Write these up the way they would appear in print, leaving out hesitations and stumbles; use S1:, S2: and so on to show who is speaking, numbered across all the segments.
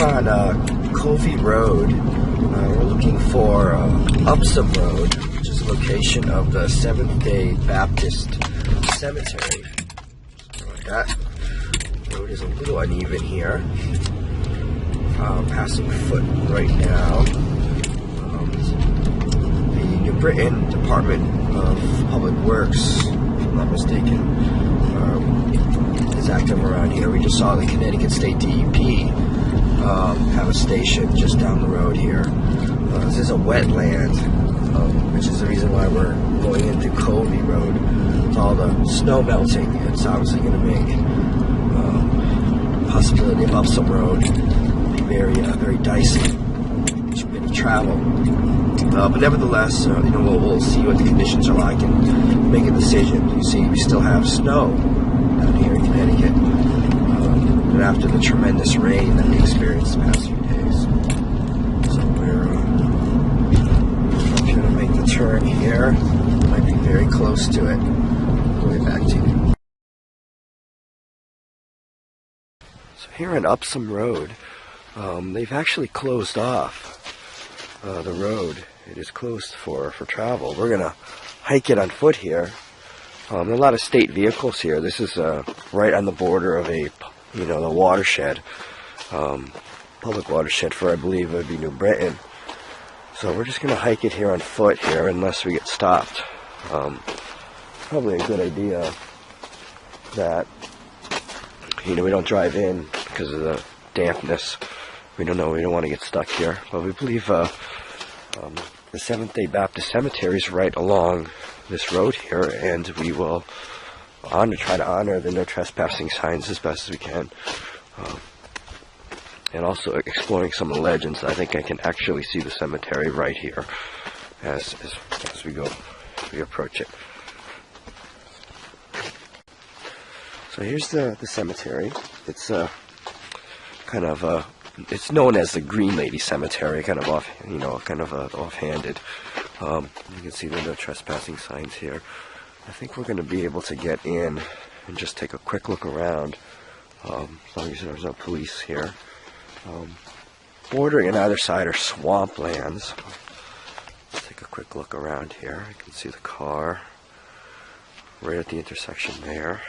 S1: on Covey Road. We're looking for Upson Road, which is the location of the Seventh-day Baptist Cemetery. That road is a little uneven here. Passing foot right now. The New Britain Department of Public Works, if I'm not mistaken, is active around here. We just saw the Connecticut State DEP have a station just down the road here. This is a wetland, which is the reason why we're going into Covey Road. With all the snow melting, it's obviously going to make possibility of Upson Road very dicey. It's a bit of travel. But nevertheless, we'll see what the conditions are like and make a decision. You see, we still have snow down here in Connecticut, and after the tremendous rain that we experienced the past few days. So we're going to make the turn here. Might be very close to it. Going back to you. So here on Upson Road, they've actually closed off the road. It is closed for travel. We're gonna hike it on foot here. There are a lot of state vehicles here. This is right on the border of the watershed, public watershed for, I believe it would be New Britain. So we're just gonna hike it here on foot here, unless we get stopped. Probably a good idea that we don't drive in because of the dampness. We don't know. We don't want to get stuck here. But we believe the Seventh-day Baptist Cemetery is right along this road here, and we will try to honor the no trespassing signs as best as we can, and also exploring some of the legends. I think I can actually see the cemetery right here as we approach it. So here's the cemetery. It's it's known as the Green Lady Cemetery, kind of offhanded. You can see the no trespassing signs here. I think we're going to be able to get in and just take a quick look around, as long as there's no police here. Bordering on either side are swamplands. Let's take a quick look around here. You can see the car right at the intersection there.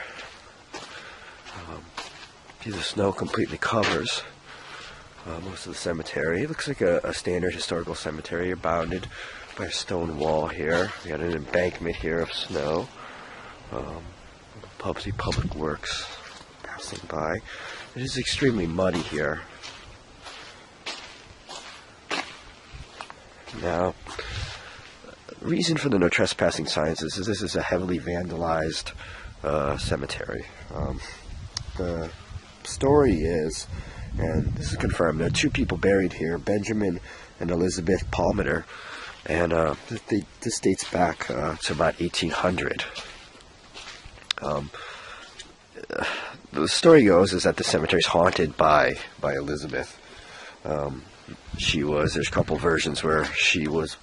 S1: See, the snow completely covers most of the cemetery. It looks like a standard historical cemetery. You're bounded by a stone wall here. We got an embankment here of snow. Public Works passing by. It is extremely muddy here. Now, the reason for the no trespassing signs is this is a heavily vandalized cemetery. The story is, and this is confirmed, there are two people buried here, Benjamin and Elisabeth Palmiter, and this dates back to about 1800. The story goes is that the cemetery is haunted by Elizabeth. There's a couple versions where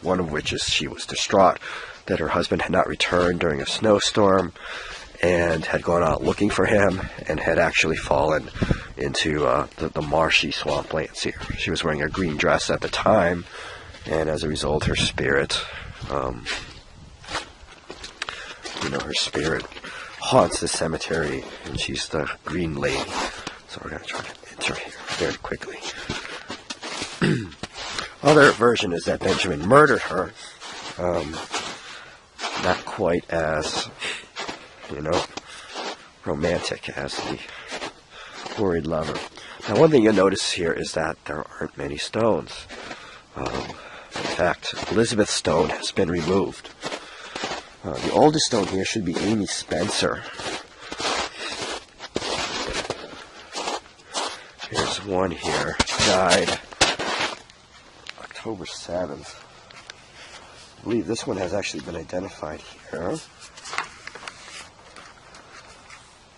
S1: one of which is she was distraught that her husband had not returned during a snowstorm, and had gone out looking for him, and had actually fallen into the marshy swamplands here. She was wearing a green dress at the time, and as a result, her spirit, her spirit haunts the cemetery, and she's the Green Lady. So we're going to try to enter here very quickly. Other version is that Benjamin murdered her. Not quite as romantic as the worried lover. Now, one thing you'll notice here is that there aren't many stones. In fact, Elizabeth's stone has been removed. The oldest stone here should be Amy Spencer. Here's one here. Died October 7th. I believe this one has actually been identified here. Let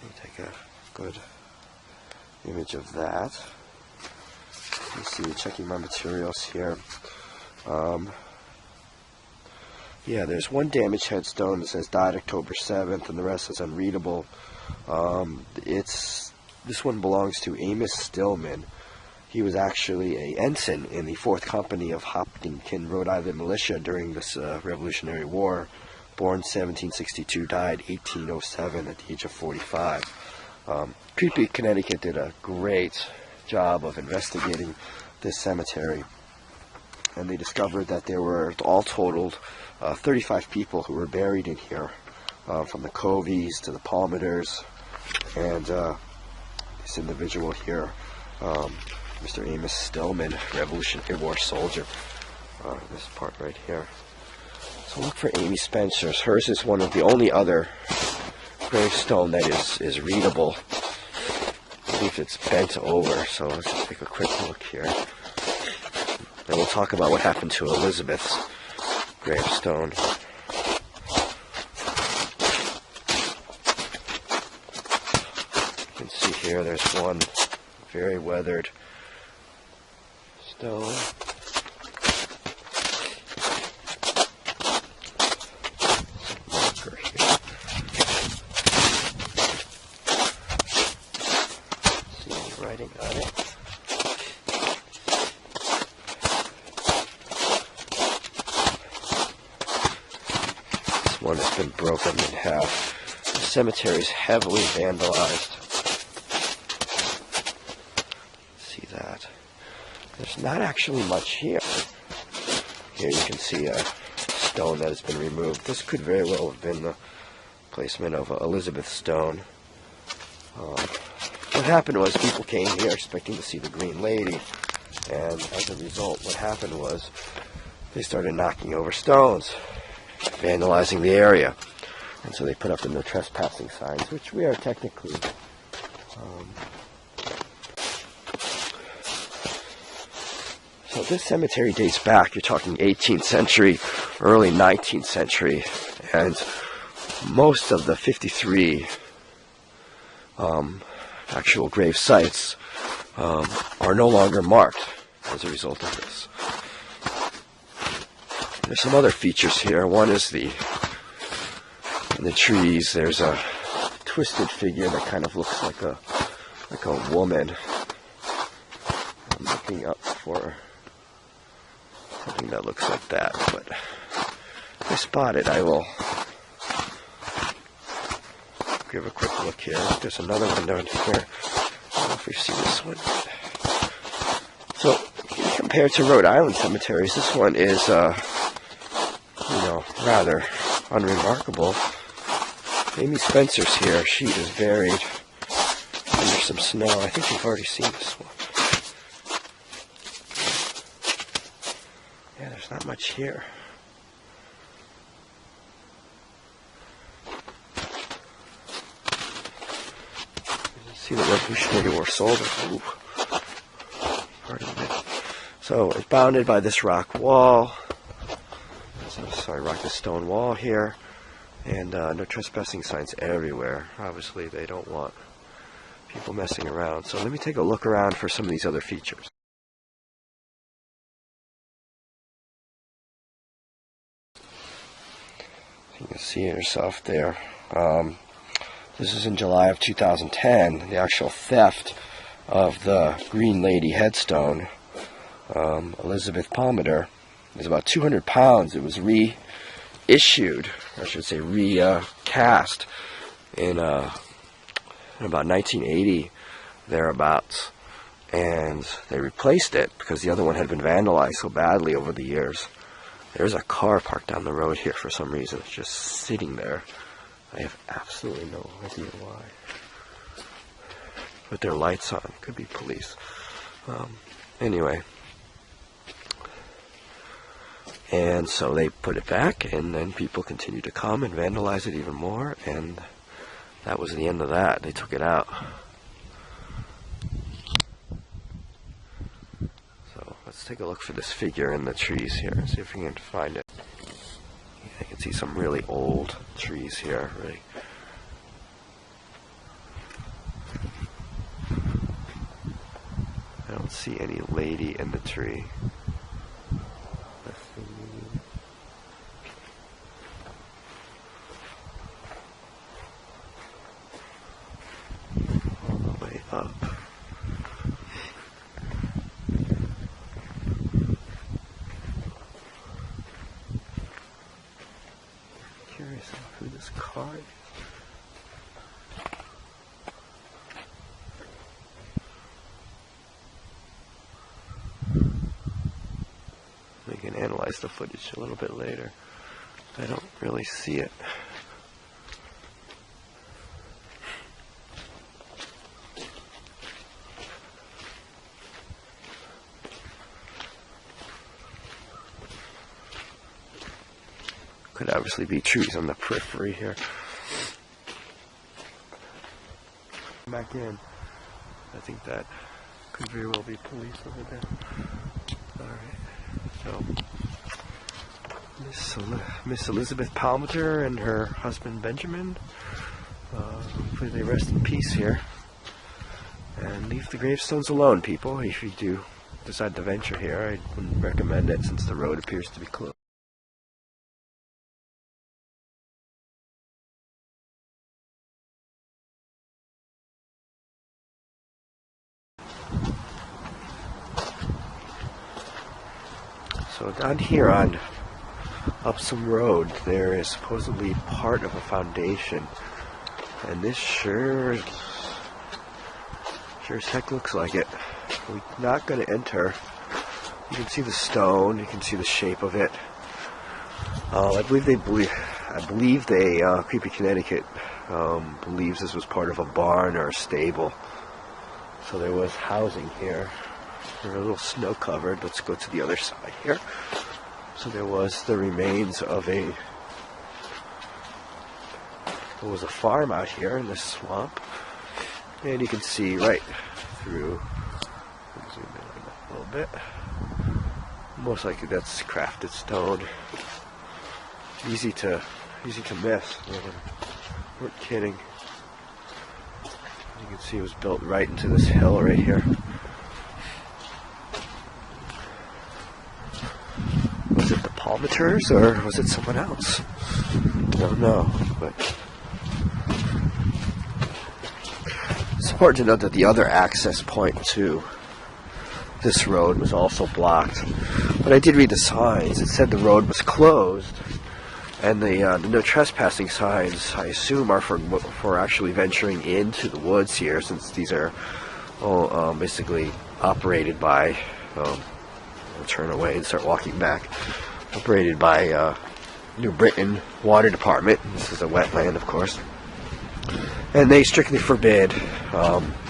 S1: me take a good image of that. You see, checking my materials here. Yeah, there's one damaged headstone that says died October 7th, and the rest is unreadable. This one belongs to Amos Stillman, He was actually an ensign in the 4th Company of Hopkinton, Rhode Island militia during this Revolutionary War. Born 1762, died 1807 at the age of 45. Creepy, Connecticut did a great job of investigating this cemetery, and they discovered that there were, all totaled, 35 people who were buried in here, from the Coveys to the Palmiters, and this individual here, Mr. Amos Stillman, Revolutionary War soldier, this part right here. So look for Amy Spencer's. Hers is one of the only other gravestone that is readable. I believe it's bent over, so let's just take a quick look here. Then we'll talk about what happened to Elisabeth's gravestone. You can see here there's one very weathered stone. Marker here. See any writing on it? This one has been broken in half. The cemetery is heavily vandalized. See that? There's not actually much here. Here you can see a stone that has been removed. This could very well have been the placement of Elizabeth's stone. What happened was people came here expecting to see the Green Lady, and as a result what happened was they started knocking over stones, vandalizing the area, and so they put up the no trespassing signs, which we are technically so this cemetery dates back, you're talking 18th century, early 19th century, and most of the 53 actual grave sites are no longer marked as a result of this. There's some other features here. One is in the trees there's a twisted figure that kind of looks like a woman. I'm looking up for something that looks like that, but if I spot it, I will give a quick look here. There's another one down here. I don't know if we've seen this one. So, compared to Rhode Island cemeteries, this one is, rather unremarkable. Amy Spencer's here. She is buried under some snow. I think you've already seen this one. Yeah, there's not much here. See the Revolutionary War soldier. Ooh. Pardon me. So it's bounded by this rock wall. Rock stone wall here, and no trespassing signs everywhere. Obviously, they don't want people messing around. So let me take a look around for some of these other features. You can see it yourself there. This is in July of 2010. The actual theft of the Green Lady headstone, Elisabeth Palmiter, is about 200 pounds. It was reissued, I should say recast, in about 1980, thereabouts. And they replaced it because the other one had been vandalized so badly over the years. There's a car parked down the road here for some reason. It's just sitting there. I have absolutely no idea why. With their lights on. Could be police. Anyway. And so they put it back, and then people continued to come and vandalize it even more, and that was the end of that. They took it out. So let's take a look for this figure in the trees here, and see if we can find it. Yeah, you can see some really old trees here, really. I don't see any lady in the tree. Up. curious who this car is. We can analyze the footage a little bit later. I don't really see it. Could obviously be trees on the periphery here. Back in. I think that could very well be police over there. Alright. So, Miss Elisabeth Palmiter and her husband Benjamin. Hopefully they rest in peace here. And leave the gravestones alone, people. If you do decide to venture here, I wouldn't recommend it since the road appears to be closed. So down here on Upson Road, there is supposedly part of a foundation, and this sure as heck looks like it. We're not going to enter. You can see the stone, you can see the shape of it. I believe Creepy Connecticut believes this was part of a barn or a stable. So there was housing here. They're a little snow covered. Let's go to the other side here. So there was the remains of there was a farm out here in this swamp. And you can see right through, zoom in a little bit. Most likely that's crafted stone. Easy to miss. We're kidding. You can see it was built right into this hill right here. Was it the Palmiters or was it someone else? I don't know, but it's important to note that the other access point to this road was also blocked. But I did read the signs. It said the road was closed, and the no trespassing signs, I assume, are for actually venturing into the woods here, since these are basically operated by. I'll turn away and start walking back. Operated by New Britain Water Department. This is a wetland, of course. And they strictly forbid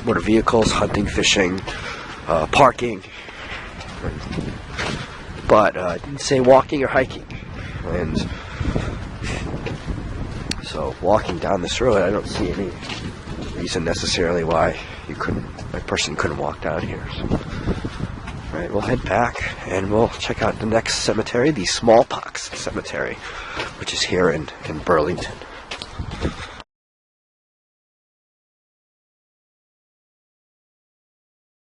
S1: motor vehicles, hunting, fishing, parking. But it didn't say walking or hiking. And so walking down this road, I don't see any reason necessarily why a person couldn't walk down here. So. Alright, we'll head back and we'll check out the next cemetery, the Smallpox Cemetery, which is here in Burlington.